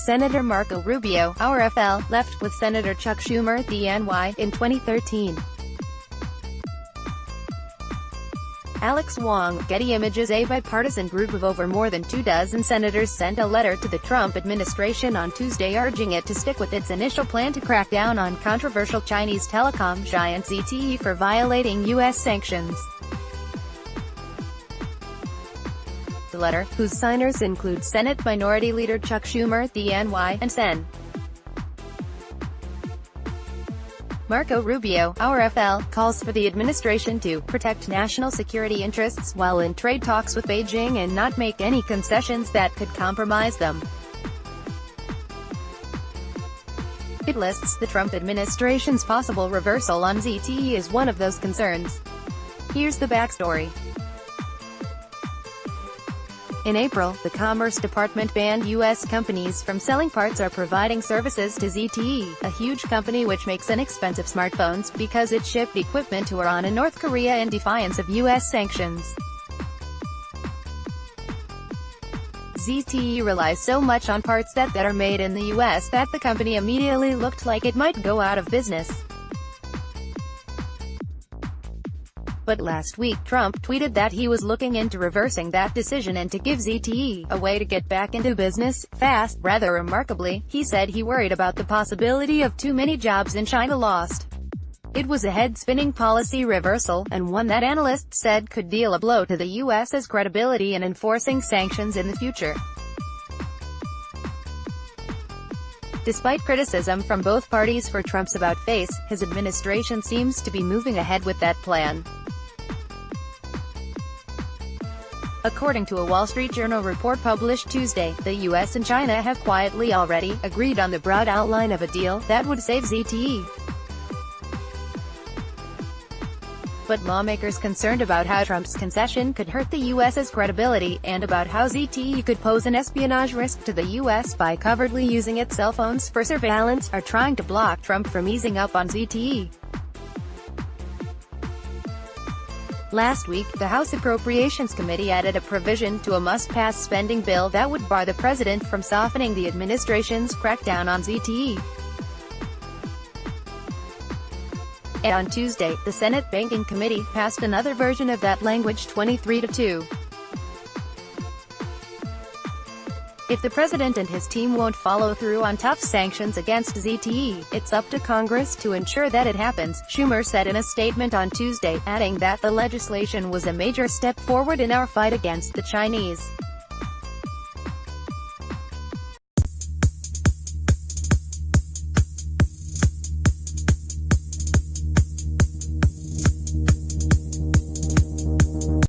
Senator Marco Rubio, RFL, left with Senator Chuck Schumer, DNY, in 2013. Alex Wong, Getty Images A bipartisan group of over more than 24 senators sent a letter to the Trump administration on Tuesday urging it to stick with its initial plan to crack down on controversial Chinese telecom giant ZTE for violating U.S. sanctions. The letter, whose signers include Senate Minority Leader Chuck Schumer, DNY, and Sen. Marco Rubio, RFL, calls for the administration to protect national security interests while in trade talks with Beijing and not make any concessions that could compromise them. It lists the Trump administration's possible reversal on ZTE as one of those concerns. Here's the backstory. In April, the Commerce Department banned U.S. companies from selling parts or providing services to ZTE, a huge company which makes inexpensive smartphones, because it shipped equipment to Iran and North Korea in defiance of U.S. sanctions. ZTE relies so much on parts that are made in the U.S. that the company immediately looked like it might go out of business. But last week Trump tweeted that he was looking into reversing that decision and to give ZTE a way to get back into business, fast. Rather remarkably, he said he worried about the possibility of too many jobs in China lost. It was a head-spinning policy reversal, and one that analysts said could deal a blow to the U.S.'s credibility in enforcing sanctions in the future. Despite criticism from both parties for Trump's about-face, his administration seems to be moving ahead with that plan. According to a Wall Street Journal report published Tuesday, the U.S. and China have quietly already agreed on the broad outline of a deal that would save ZTE. But lawmakers concerned about how Trump's concession could hurt the U.S.'s credibility, and about how ZTE could pose an espionage risk to the U.S. by covertly using its cell phones for surveillance, are trying to block Trump from easing up on ZTE. Last week, the House Appropriations Committee added a provision to a must-pass spending bill that would bar the president from softening the administration's crackdown on ZTE. And on Tuesday, the Senate Banking Committee passed another version of that language 23-2. If the president and his team won't follow through on tough sanctions against ZTE, it's up to Congress to ensure that it happens, Schumer said in a statement on Tuesday, adding that the legislation was a major step forward in our fight against the Chinese.